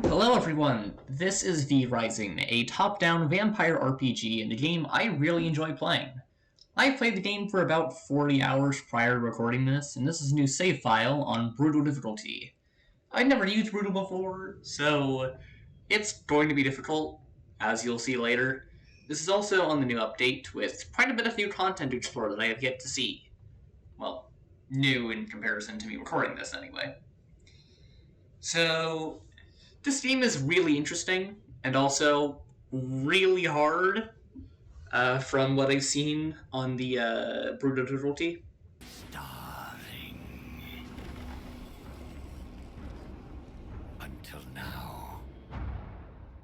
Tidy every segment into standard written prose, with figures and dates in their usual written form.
Hello everyone, this is V Rising, a top-down vampire RPG and a game I really enjoy playing. I played the game for about 40 hours prior to recording this, and this is a new save file on Brutal difficulty. I'd never used Brutal before, so it's going to be difficult, as you'll see later. This is also on the new update, with quite a bit of new content to explore that I have yet to see. Well, new in comparison to me recording this anyway. So, this game is really interesting and also really hard from what I've seen on the Brutal difficulty. Starving. Until now,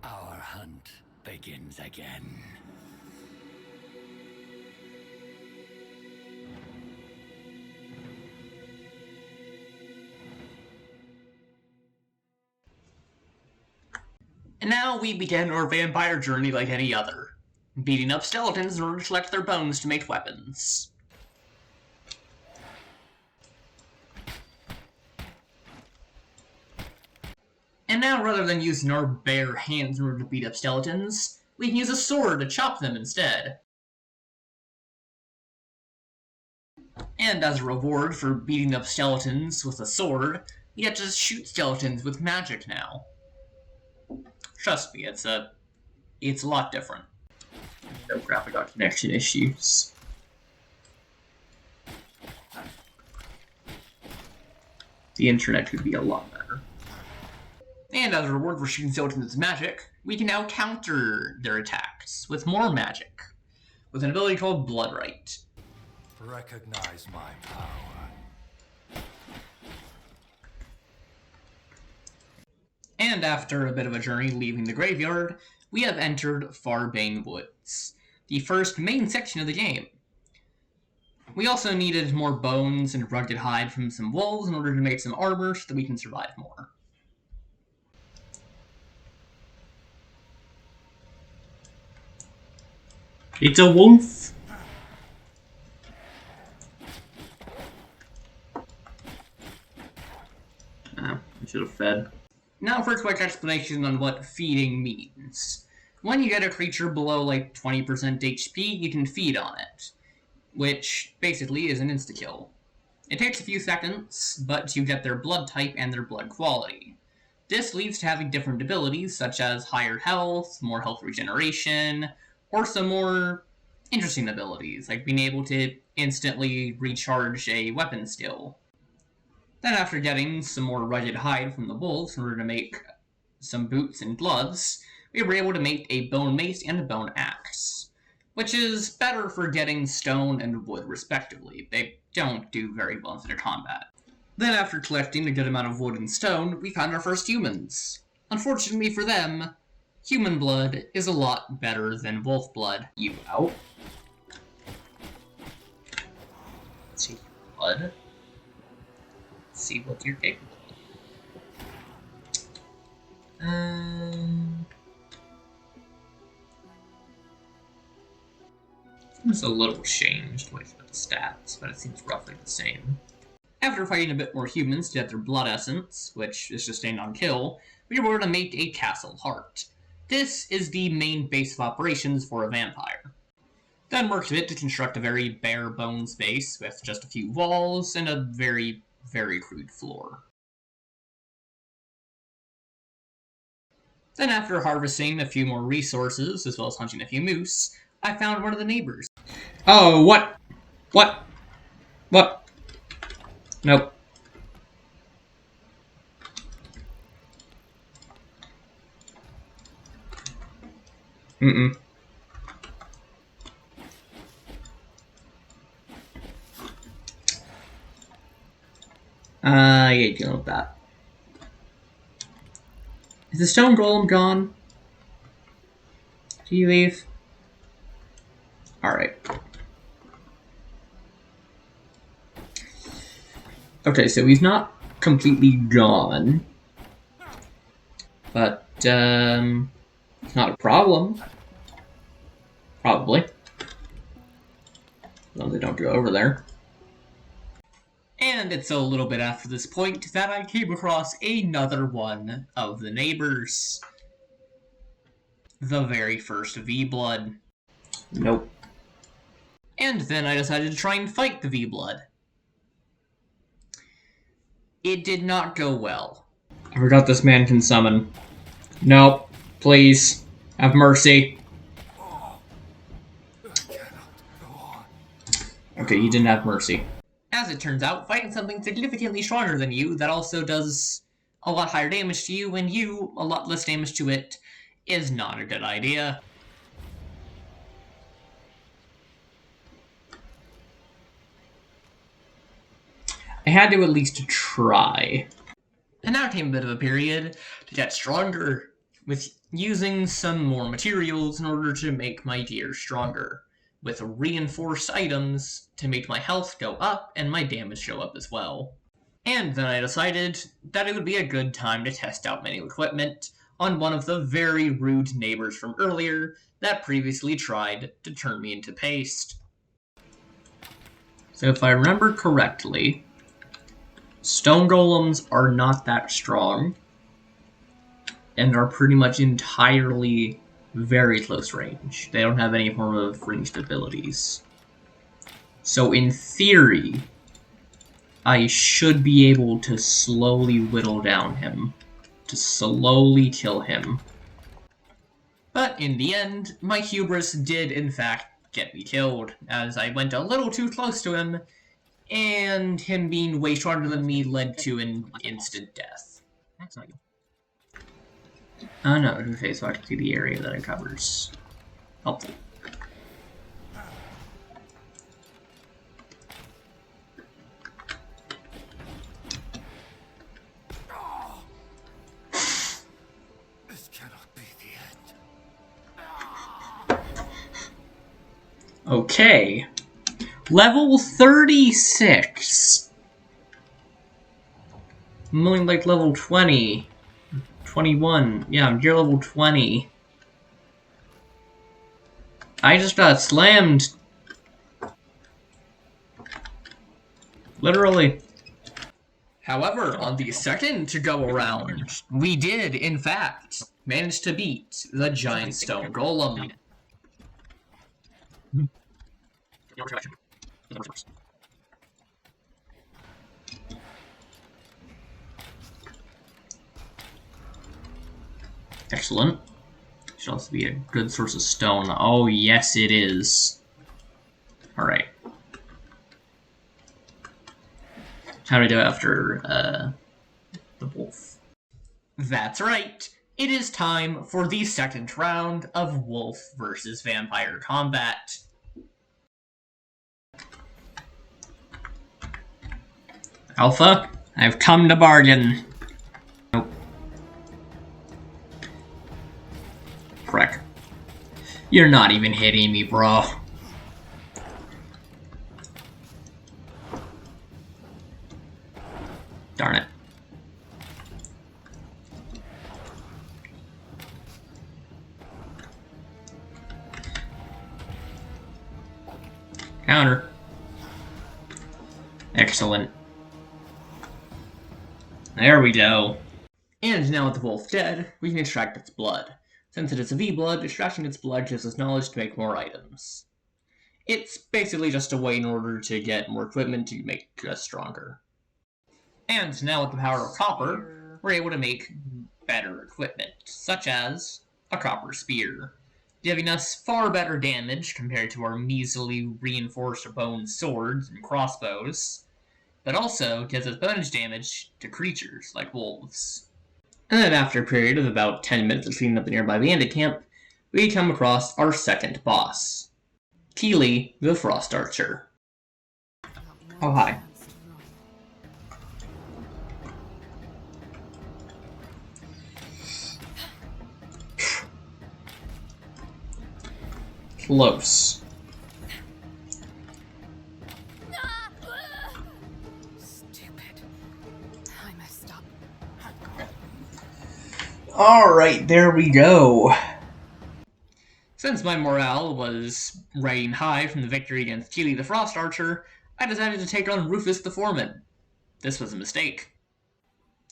our hunt begins again. And now we begin our vampire journey like any other, beating up skeletons in order to collect their bones to make weapons. And now, rather than using our bare hands in order to beat up skeletons, we can use a sword to chop them instead. And as a reward for beating up skeletons with a sword, we get to shoot skeletons with magic now. Trust me, it's a lot different. No graphic got connection issues. The internet could be a lot better. And as a reward for shooting skeletons with magic, we can now counter their attacks with more magic, with an ability called Bloodright. Recognize my power. And after a bit of a journey leaving the graveyard, we have entered Farbane Woods, the first main section of the game. We also needed more bones and rugged hide from some wolves in order to make some armor so that we can survive more. It's a wolf! I should have fed. Now for a quick explanation on what feeding means. When you get a creature below like 20% HP, you can feed on it, which basically is an insta-kill. It takes a few seconds, but you get their blood type and their blood quality. This leads to having different abilities such as higher health, more health regeneration, or some more interesting abilities, like being able to instantly recharge a weapon skill. Then after getting some more rugged hide from the wolves in order to make some boots and gloves, we were able to make a bone mace and a bone axe, which is better for getting stone and wood respectively. They don't do very well in combat. Then after collecting a good amount of wood and stone, we found our first humans. Unfortunately for them, human blood is a lot better than wolf blood. You out? Let's see your blood. See what you're capable of. It's a little changed with the stats, but it seems roughly the same. After fighting a bit more humans to get their blood essence, which is sustained on kill, we were able to make a castle heart. This is the main base of operations for a vampire. Then worked a bit to construct a very bare bones base with just a few walls and a very crude floor. Then after harvesting a few more resources, as well as hunting a few moose, I found one of the neighbors. Oh, what? What? What? Nope. Mm-mm. Yeah, dealing with that. Is the stone golem gone? Do you leave? Alright. Okay, so he's not completely gone. But, it's not a problem. Probably. As long as they don't go over there. And it's a little bit after this point that I came across another one of the neighbors. The very first V-Blood. Nope. And then I decided to try and fight the V-Blood. It did not go well. I forgot this man can summon. Nope. Please. Have mercy. Okay, you didn't have mercy. As it turns out, fighting something significantly stronger than you that also does a lot higher damage to you and you a lot less damage to it is not a good idea. I had to at least try. And now came a bit of a period to get stronger, with using some more materials in order to make my gear stronger, with reinforced items to make my health go up and my damage go up as well. And then I decided that it would be a good time to test out my new equipment on one of the very rude neighbors from earlier that previously tried to turn me into paste. So if I remember correctly, stone golems are not that strong and are pretty much entirely very close range. They don't have any form of ranged abilities. So in theory, I should be able to slowly whittle down him, to slowly kill him. But in the end, my hubris did in fact get me killed, as I went a little too close to him, and him being way stronger than me led to an instant death. That's not good. Oh no, okay, so I can see the area that it covers. Helpful. This cannot be the end. Okay. Level 36. I'm only like level 20. 21. Yeah, I'm gear level 20. I just got slammed. Literally. However, on the second to go around, we did, in fact, manage to beat the giant stone golem. Excellent. Should also be a good source of stone. Oh, yes, it is. Alright. How do we do after, the wolf? That's right. It is time for the second round of wolf versus vampire combat. Alpha, I've come to bargain. Nope. Frick. You're not even hitting me, bro. Darn it. Counter. Excellent. There we go. And now with the wolf dead, we can extract its blood. Since it is a V-Blood, extracting its blood gives us knowledge to make more items. It's basically just a way in order to get more equipment to make us stronger. And now with the power of copper, we're able to make better equipment, such as a copper spear, giving us far better damage compared to our measly reinforced bone swords and crossbows, but also gives us bonus damage to creatures like wolves. And then after a period of about 10 minutes of cleaning up the nearby bandit camp, we come across our second boss, Keely the Frost Archer. Oh hi. Close. Stupid. I messed up. Alright, there we go. Since my morale was riding high from the victory against Keely the Frost Archer, I decided to take on Rufus the Foreman, this was a mistake.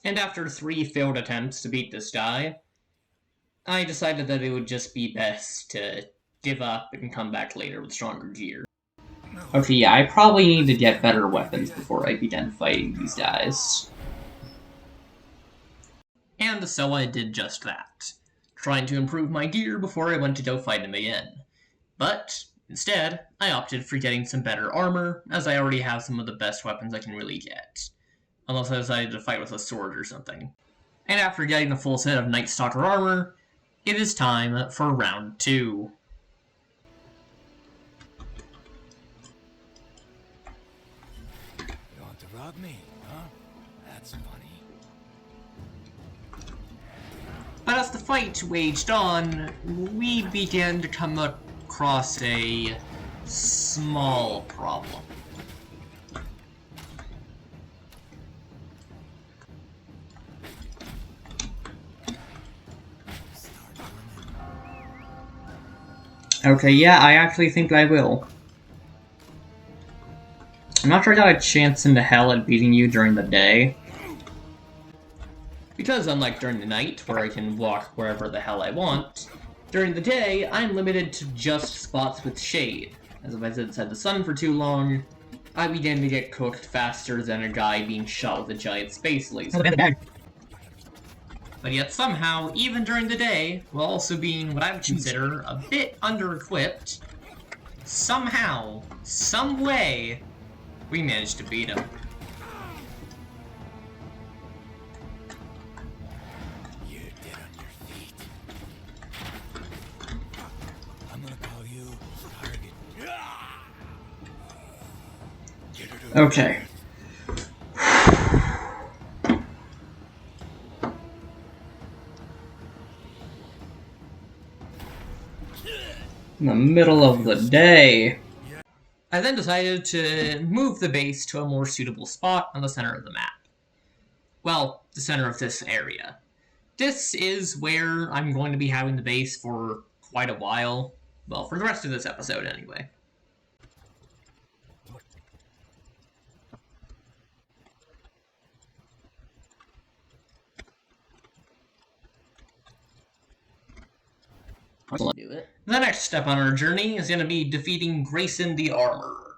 And after 3 failed attempts to beat this guy, I decided that it would just be best to give up and come back later with stronger gear. Okay, yeah, I probably need to get better weapons before I begin fighting these guys. And so I did just that, trying to improve my gear before I went to go fight him again. But, instead, I opted for getting some better armor, as I already have some of the best weapons I can really get. Unless I decided to fight with a sword or something. And after getting a full set of Night Stalker armor, it is time for round 2. You want to rob me, huh? That's funny. But as the fight waged on, we began to come across a small problem. Okay, yeah, I actually think I will. I'm not sure I got a chance in the hell at beating you during the day. Because unlike during the night, where I can walk wherever the hell I want, during the day, I'm limited to just spots with shade. As if I said the sun for too long, I began to get cooked faster than a guy being shot with a giant space laser. But yet somehow, even during the day, while also being what I would consider a bit under-equipped, somehow, some way, we managed to beat him. You're dead on your feet. I'm gonna call you target. Get her to Okay. In the middle of the day. I then decided to move the base to a more suitable spot on the center of the map. Well, the center of this area. This is where I'm going to be having the base for quite a while. Well, for the rest of this episode, anyway. Do it. The next step on our journey is going to be defeating Grayson the Armorer,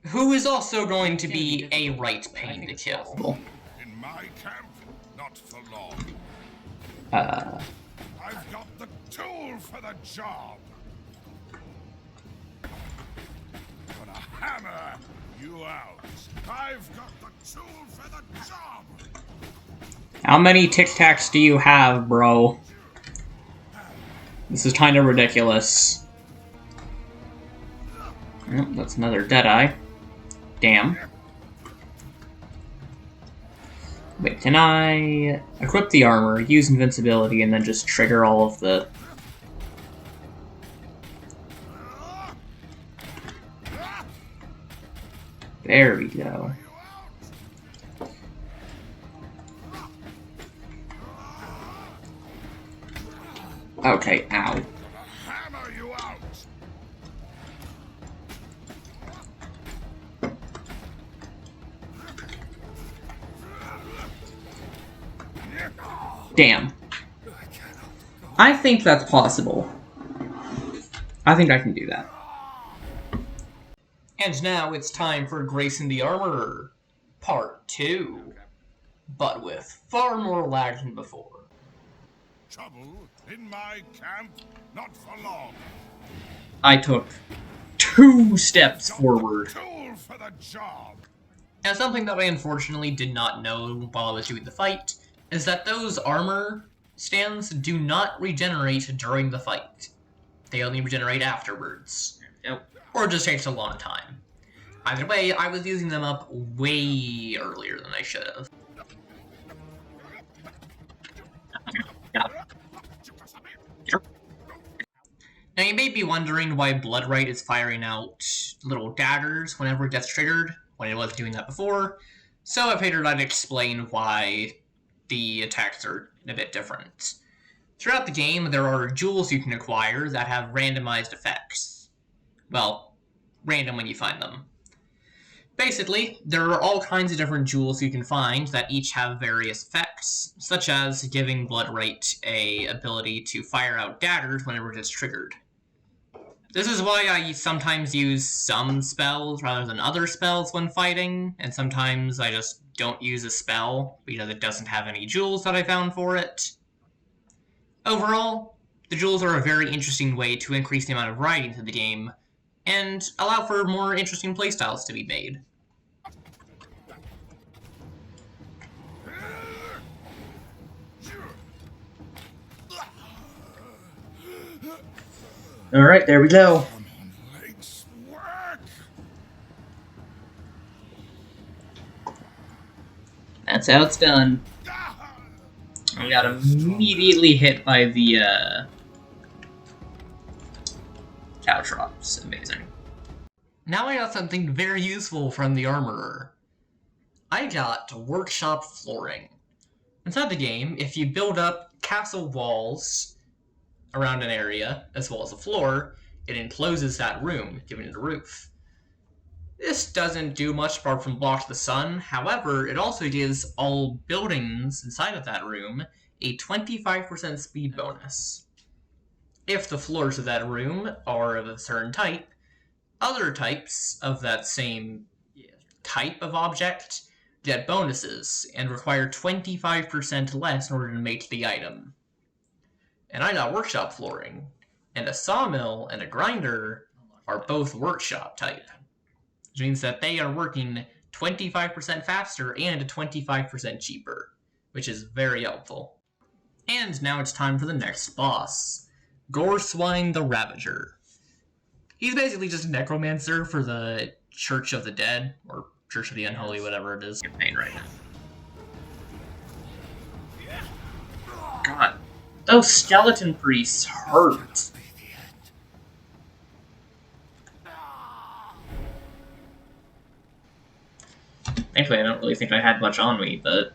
who is also going to be a right pain to kill. in my camp, not for long. I've got the tool for the job. Gonna hammer you out. I've got the tool for the job. How many Tic Tacs do you have, bro? This is kind of ridiculous. Oh, that's another Deadeye. Damn. Wait, can I equip the armor, use invincibility, and then just trigger all of the... There we go. Okay, ow. Hammer you out. Damn. I think that's possible. I think I can do that. And now it's time for Grayson the Armorer, Part 2. But with far more lag than before. Trouble in my camp, not for long. I took 2 steps forward. Tool for the job. And something that I unfortunately did not know while I was doing the fight is that those armor stands do not regenerate during the fight. They only regenerate afterwards. Or it just takes a long time. Either way, I was using them up way earlier than I should have. Now you may be wondering why Bloodright is firing out little daggers whenever it gets triggered, when it wasn't doing that before, so I figured I'd explain why the attacks are a bit different. Throughout the game, there are jewels you can acquire that have randomized effects. Well, random when you find them. Basically, there are all kinds of different jewels you can find that each have various effects, such as giving Bloodright a ability to fire out daggers whenever it is triggered. This is why I sometimes use some spells rather than other spells when fighting, and sometimes I just don't use a spell because it doesn't have any jewels that I found for it. Overall, the jewels are a very interesting way to increase the amount of variety to the game, and allow for more interesting playstyles to be made. Alright, there we go. Come on, legs, work! That's how it's done. I got immediately hit by the Caltrops. Amazing. Now I got something very useful from the Armorer. I got workshop flooring. Inside the game, if you build up castle walls around an area, as well as a floor, it encloses that room, giving it a roof. This doesn't do much apart from block the sun, however, it also gives all buildings inside of that room a 25% speed bonus. If the floors of that room are of a certain type, other types of that same type of object get bonuses and require 25% less in order to make the item. And I got workshop flooring, and a sawmill and a grinder are both workshop type, which means that they are working 25% faster and 25% cheaper, which is very helpful. And now it's time for the next boss, Goreswine the Ravager. He's basically just a necromancer for the Church of the Dead, or Church of the Unholy, whatever it is. In pain right now. God, those skeleton priests hurt. Thankfully, I don't really think I had much on me, but...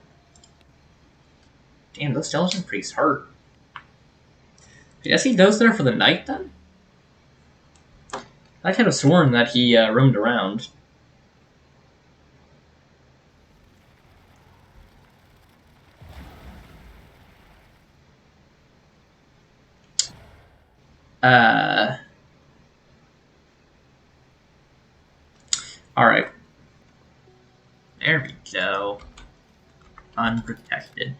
Damn, those skeleton priests hurt. I guess he goes there for the night, then? I could have sworn that he roamed around. Alright. There we go. Unprotected.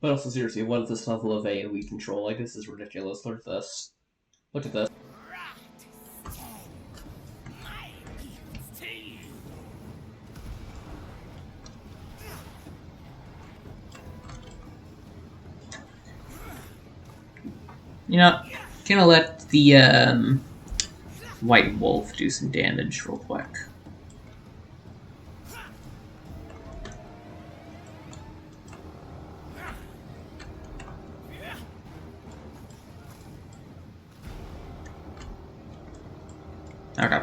But also, seriously, what is this level of AoE control? Like, this is ridiculous. Look at this. Look at this. You know, gonna let the White Wolf do some damage real quick. Okay.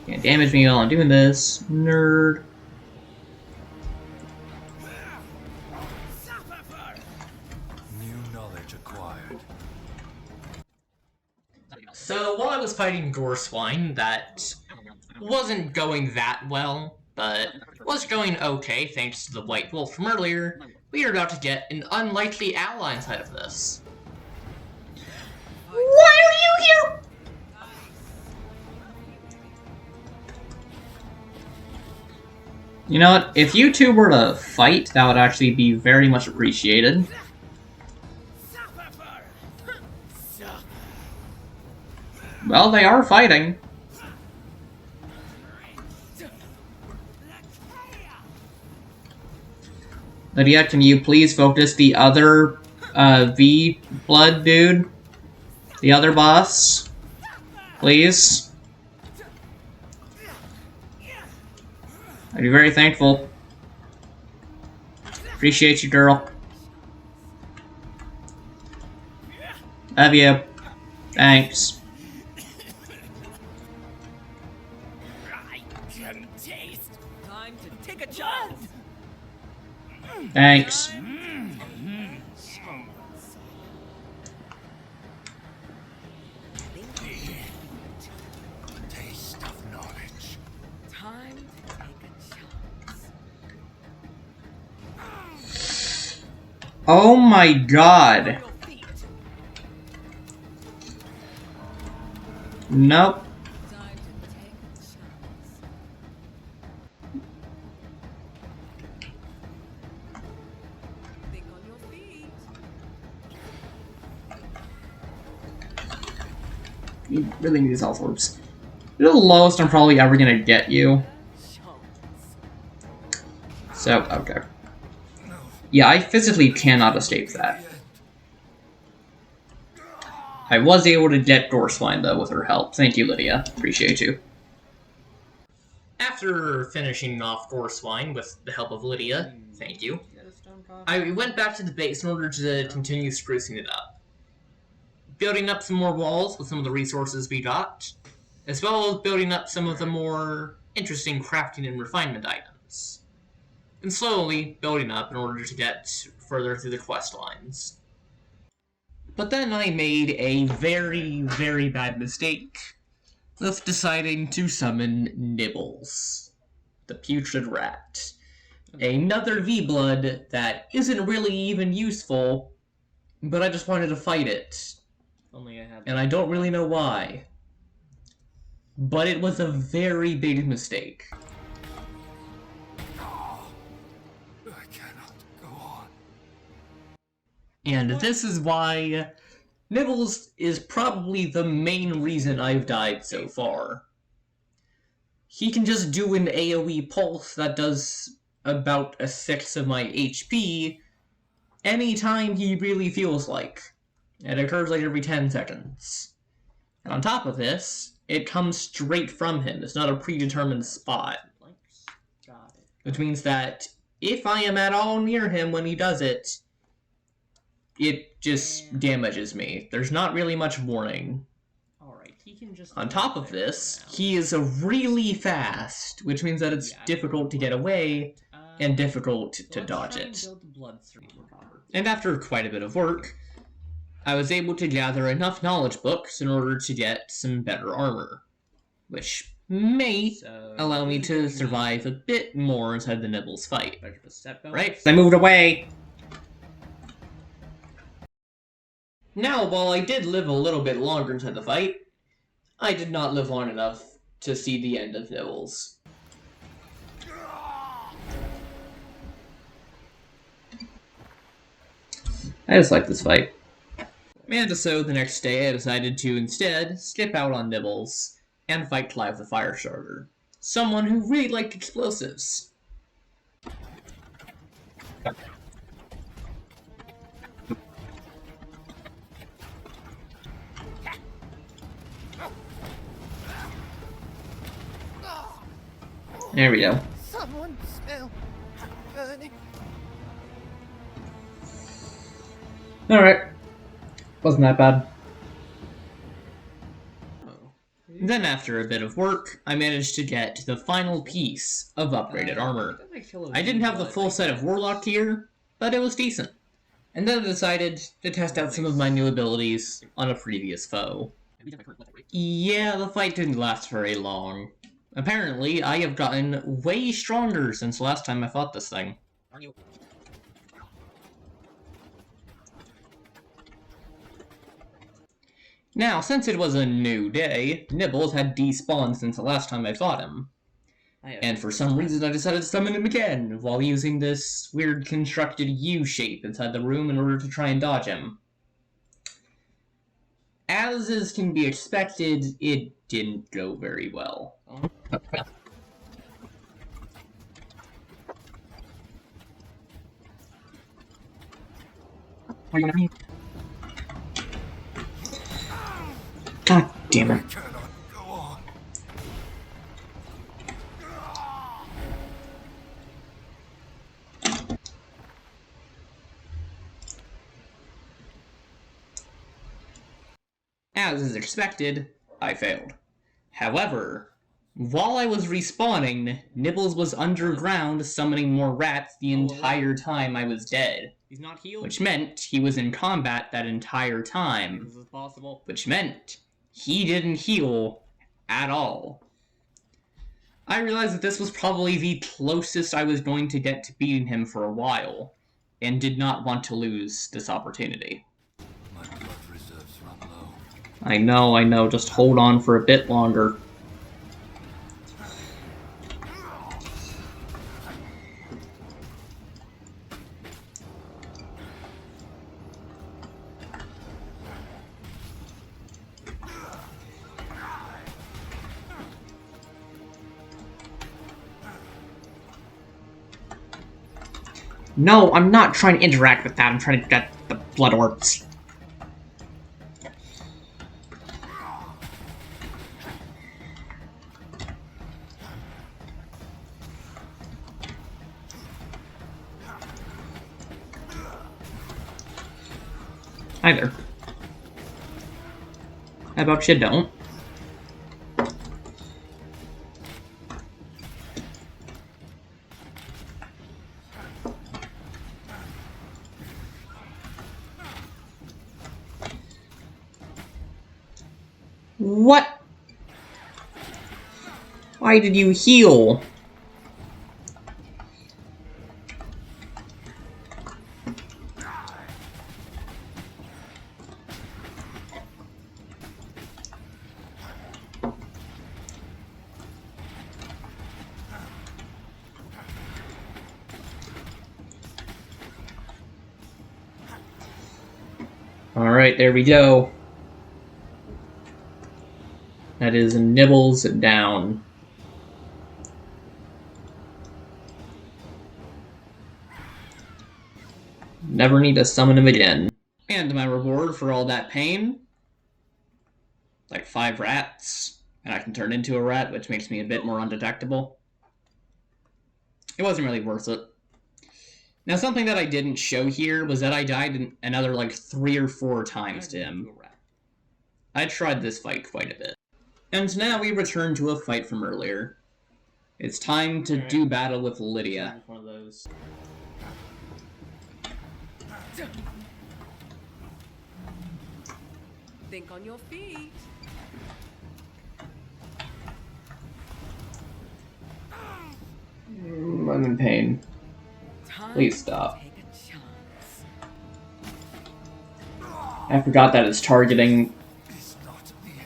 Can't damage me while I'm doing this, nerd. New knowledge acquired. So, while I was fighting Goreswine, that wasn't going that well, but was going okay thanks to the White Wolf from earlier, we are about to get an unlikely ally inside of this. Why are you here? You know what? If you two were to fight, that would actually be very much appreciated. Well, they are fighting. Lydia, can you please focus the other V blood dude? The other boss? Please? I'd be very thankful. Appreciate you, girl. Love you. Thanks. I can taste. Time to take a chance. Thanks. Taste of knowledge. Time to take a chance. Oh my god. Your feet. Nope. Time to take a chance. Think on your feet. You really need these health orbs. You're the lowest I'm probably ever gonna get you. Chance. So, okay. Yeah, I physically cannot escape that. I was able to get Dorswine, though, with her help. Thank you, Lydia. Appreciate you. After finishing off Gorswine with the help of Lydia, thank you, I went back to the base in order to continue sprucing it up. Building up some more walls with some of the resources we got, as well as building up some of the more interesting crafting and refinement items. And slowly building up in order to get further through the quest lines. But then I made a very, very bad mistake with deciding to summon Nibbles, the putrid rat. Another V-Blood that isn't really even useful, but I just wanted to fight it. And I don't really know why. But it was a very big mistake. I cannot go on. And this is why Nibbles is probably the main reason I've died so far. He can just do an AoE pulse that does about a sixth of my HP anytime he really feels like. It occurs like every 10 seconds. And on top of this, it comes straight from him. It's not a predetermined spot. Which means that if I am at all near him when he does it, it just damages me. There's not really much warning. Alright, he can just... On top of this, he is really fast, which means that it's difficult to get away and difficult to dodge it. And after quite a bit of work, I was able to gather enough knowledge books in order to get some better armor, which may allow me to survive a bit more inside the Nibbles fight. Right? I moved away! Now, while I did live a little bit longer inside the fight, I did not live long enough to see the end of Nibbles. I just like this fight. And so the next day I decided to instead skip out on Nibbles and fight Clive the Firestarter, someone who really liked explosives. There we go. Someone smell burning. Alright. Wasn't that bad. Then after a bit of work, I managed to get the final piece of upgraded armor. I didn't have the full set of Warlock gear, but it was decent. And then I decided to test out some of my new abilities on a previous foe. Yeah, the fight didn't last very long. Apparently, I have gotten way stronger since last time I fought this thing. Now, since it was a new day, Nibbles had despawned since the last time I fought him. And for some reason I decided to summon him again, while using this weird constructed U-shape inside the room in order to try and dodge him. As is can be expected, it didn't go very well. God damn it. I cannot go on. As is expected, I failed. However, while I was respawning, Nibbles was underground summoning more rats the entire time I was dead. He's not healed. Which meant he was in combat that entire time. This is possible. Which meant he didn't heal at all. I realized that this was probably the closest I was going to get to beating him for a while, and did not want to lose this opportunity. My blood reserves run low. I know, just hold on for a bit longer. No, I'm not trying to interact with that. I'm trying to get the blood orbs. Hi there. How about you don't? What? Why did you heal? Alright, there we go. That is Nibbles down. Never need to summon him again. And my reward for all that pain? Like 5 rats. And I can turn into a rat, which makes me a bit more undetectable. It wasn't really worth it. Now, something that I didn't show here was that I died another like 3 or 4 times to him. I tried this fight quite a bit. And now we return to a fight from earlier. It's time to do battle with Lydia. One of those. Think on your feet. I'm in pain. Time Please stop. to take a chance. I forgot that it's targeting. Is not the end.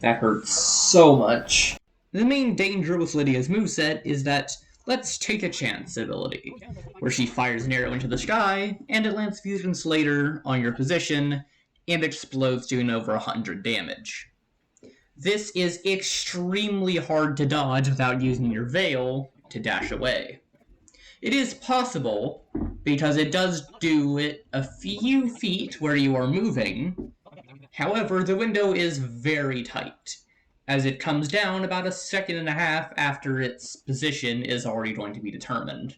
That hurts so much. The main danger with Lydia's moveset is that Let's Take a Chance ability, where she fires an arrow into the sky, and it lands Fusion Slater on your position, and explodes doing over 100 damage. This is extremely hard to dodge without using your Veil to dash away. It is possible, because it does do it a few feet where you are moving. However, the window is very tight, as it comes down about 1.5 seconds after its position is already going to be determined.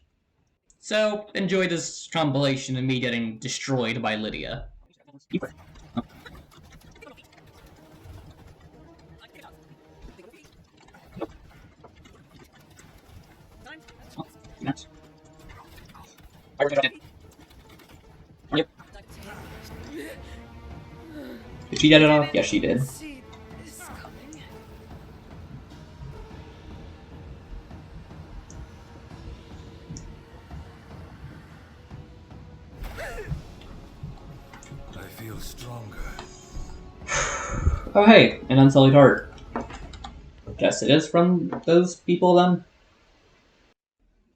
So, enjoy this compilation of me getting destroyed by Lydia. Did she get it off? Yes, she did. See this coming. I feel stronger. Oh hey, an Unsullied Heart. Guess it is from those people then?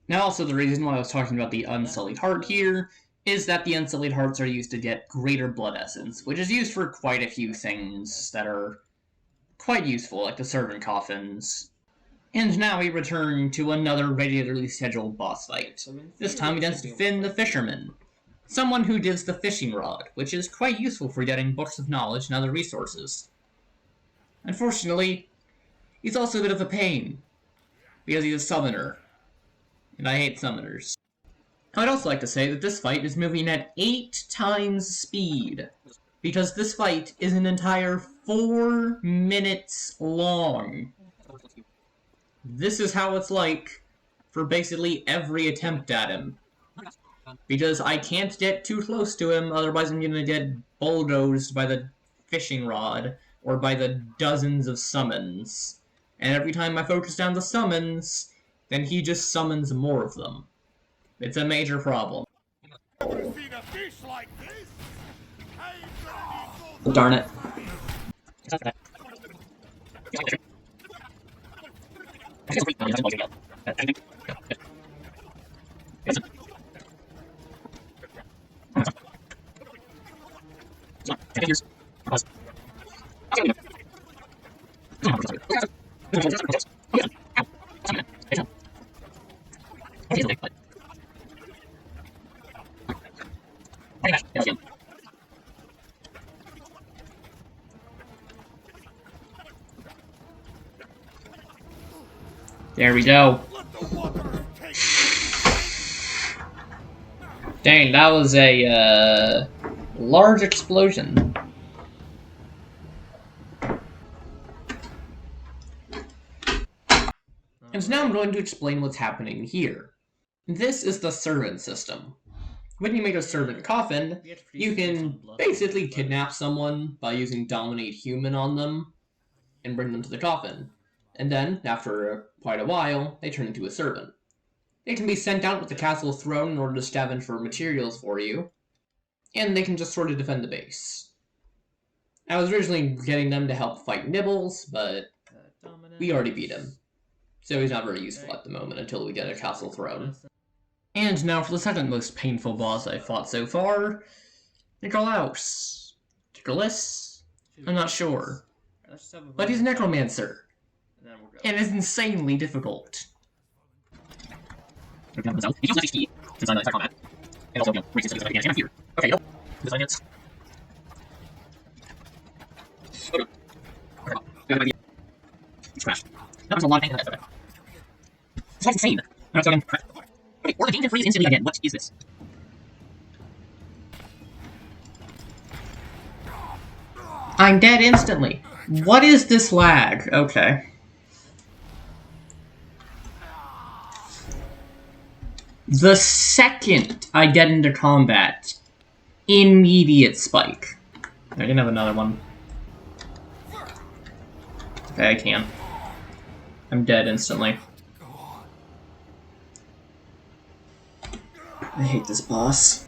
Now also the reason why I was talking about the Unsullied Heart here is that the Unsullied Hearts are used to get greater blood essence, which is used for quite a few things that are quite useful, like the servant coffins. And now we return to another regularly scheduled boss fight, this time against Finn the Fisherman, someone who gives the fishing rod, which is quite useful for getting books of knowledge and other resources. Unfortunately, he's also a bit of a pain, because he's a summoner, and I hate summoners. I'd also like to say that this fight is moving at 8 times speed, Because this fight is an entire 4 minutes long. This is how it's like for basically every attempt at him. Because I can't get too close to him, otherwise I'm gonna get bulldozed by the fishing rod, or by the dozens of summons. And every time I focus down the summons, then he just summons more of them. It's a major problem. Ever seen a fish like this? I'm gonna need Darn it. There we go. let the water take Dang, that was a large explosion. And so now I'm going to explain what's happening here. This is the servant system. When you make a servant coffin, you can basically kidnap someone by using Dominate Human on them and bring them to the coffin. And then, after quite a while, they turn into a servant. They can be sent out with the castle throne in order to scavenge for materials for you, and they can just sort of defend the base. I was originally getting them to help fight Nibbles, but we already beat him. So he's not very useful at the moment until we get a castle throne. And now for the second most painful boss I've fought so far, Nikolaos. Nicholas? I'm not sure. But he's a necromancer, and is insanely difficult. He heals HP since I'm in attack combat. And also, raises his against and fear. Okay, yo. This onions. Okay. Good idea. It's crashed. That was a lot of things. Okay. That's insane. Alright, so again, crap. Okay, or the game can freeze instantly again. What is this? I'm dead instantly. What is this lag? Okay. The second I get into combat, immediate spike. I can have another one. Okay, I can. I'm dead instantly. I hate this boss.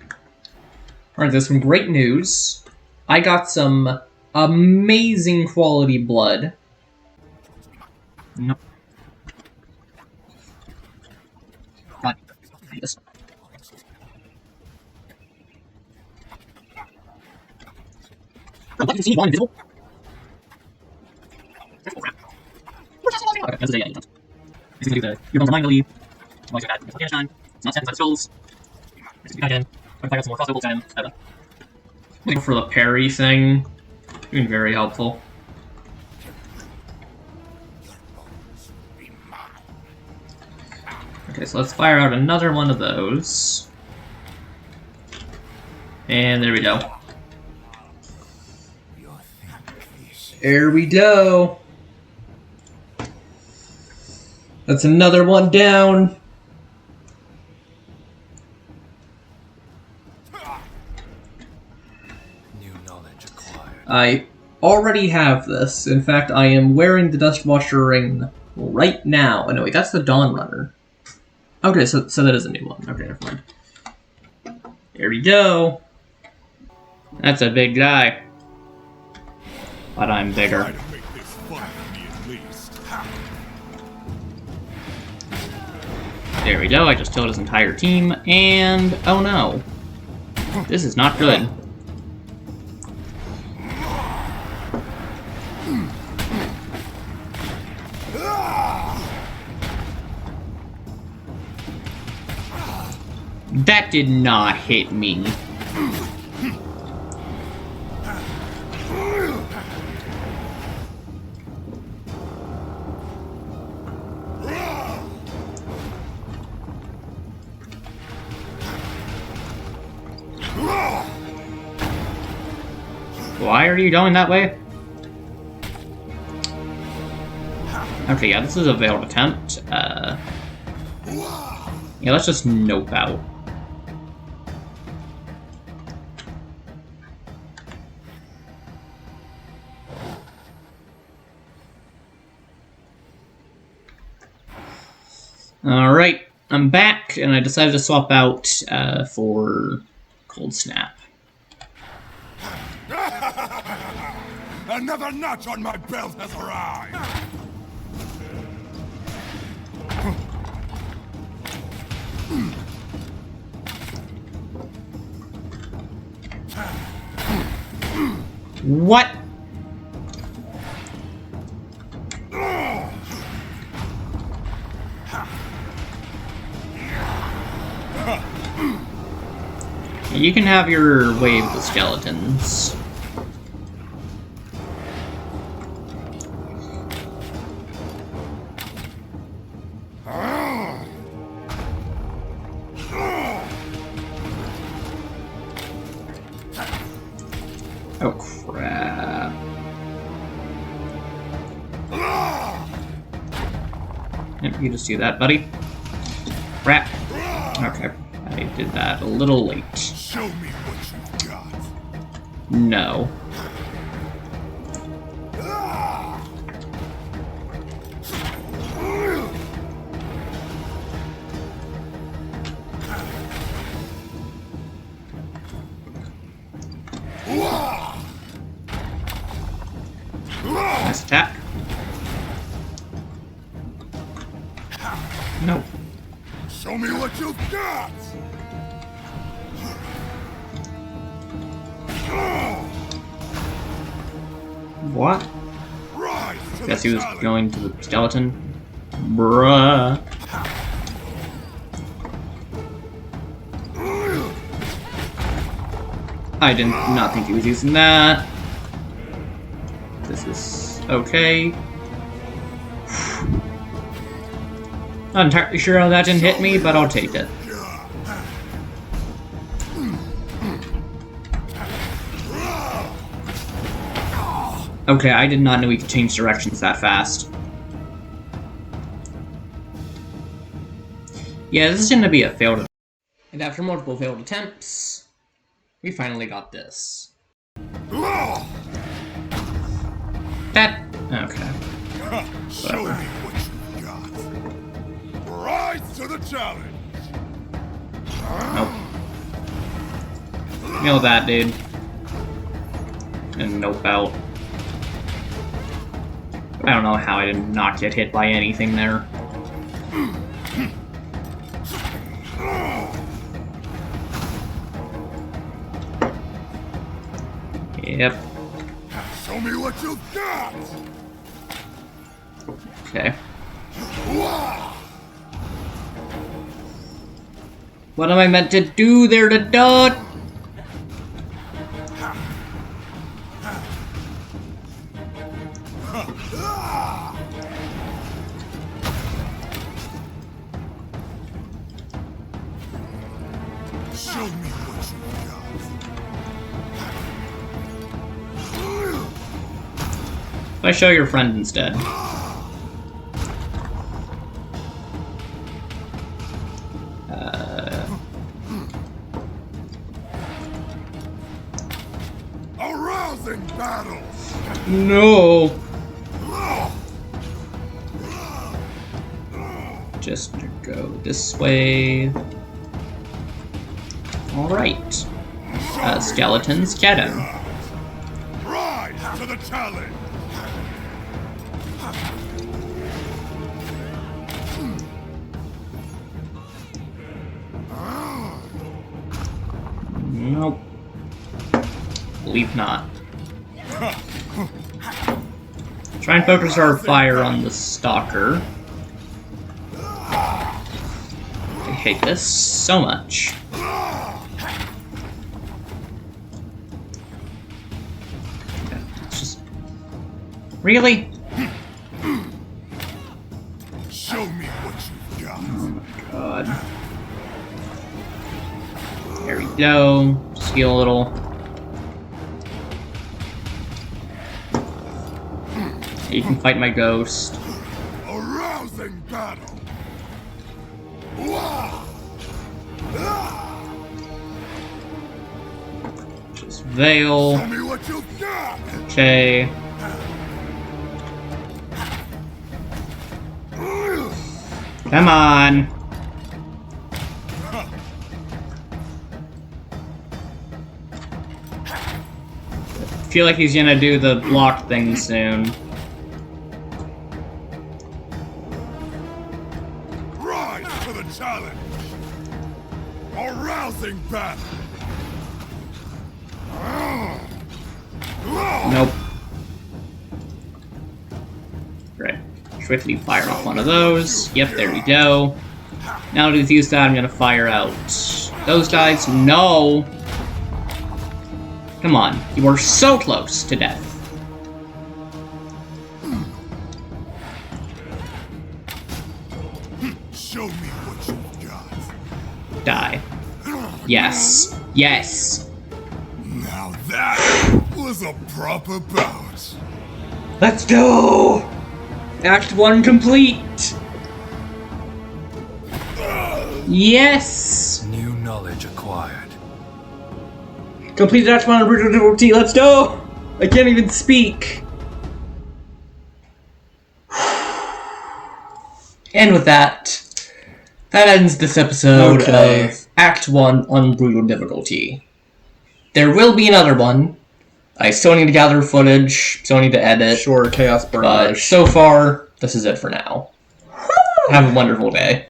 Alright, there's some great news. I got some amazing quality blood. Nope. God. I hate this. Oh, what? You see one invisible? Oh, crap. Okay, that's a day, yeah, you don't. It's gonna do the... You're going to mind ability. Why is that? It's damage time. It's not 10 inside the skulls. It's back in. I'm gonna find out some more crossbow bolts and... Waiting for the parry thing. Been very helpful. Okay, so let's fire out another one of those. And there we go. There we go. That's another one down. New knowledge acquired. I already have this. In fact, I am wearing the Dustwatcher ring right now. Oh no, wait, that's the Dawn Runner. Okay, so that is a new one. Okay, never mind. There we go. That's a big guy. But I'm bigger. Try to make this fun for me at least. Ha! There we go, I just killed his entire team, and oh no. This is not good. That did not hit me. Why are you going that way? Okay, yeah, this is a failed attempt. Yeah, let's just nope out. Alright, I'm back, and I decided to swap out for Cold Snap. Another notch on my belt has arrived! What? You can have your way with the skeletons. Oh crap. Yep, you just do that, buddy. Crap. Okay, I did that a little late. Show me what you've got. No. Nice attack. No. Show me what you've got! What? Rise to Guess the he was challenge. going to the skeleton. Bruh. I did not think he was using that. This is okay. Not entirely sure how that didn't hit me, but I'll take it. Okay, I did not know he could change directions that fast. Yeah, this is gonna be a failed attempt. And after multiple failed attempts, we finally got this. That... okay. Show me what you've got. Rise to the challenge. Nope. Nail that, dude. And nope out. I don't know how I did not get hit by anything there. Yep. Show me what you've got. Okay. What am I meant to do there to dot? Show me what you've got. If I show your friend instead. A rousing battle. No. Just go this way. Alright. Skeletons, get him. Rise to the challenge. Nope. Believe not. Try and focus our fire on the stalker. I hate this so much. Okay, it's just... really? Show me what you've got. Oh my god. There we go. Just heal a little. You can fight my ghost. A rousing battle. Just Veil. Show me what you've got. Okay. Come on. Feel like he's gonna do the block thing soon. Rise to the challenge. A rousing battle. Nope. Right. Swiftly fire off one of those. Yep, there we go. Now to defuse that, I'm gonna fire out those guys. No! Come on, you are so close to death. Show me what you've got. Die. Yes. Yes! Now that was a proper bout. Let's go! Act 1 complete! Yes! New knowledge acquired. Completed Act 1 on Brutal Difficulty, let's go! I can't even speak! And with that, that ends this episode of Act 1 on Brutal Difficulty. There will be another one. I still need to gather footage, still need to edit. Sure, Chaos Burn. But so far, this is it for now. Have a wonderful day.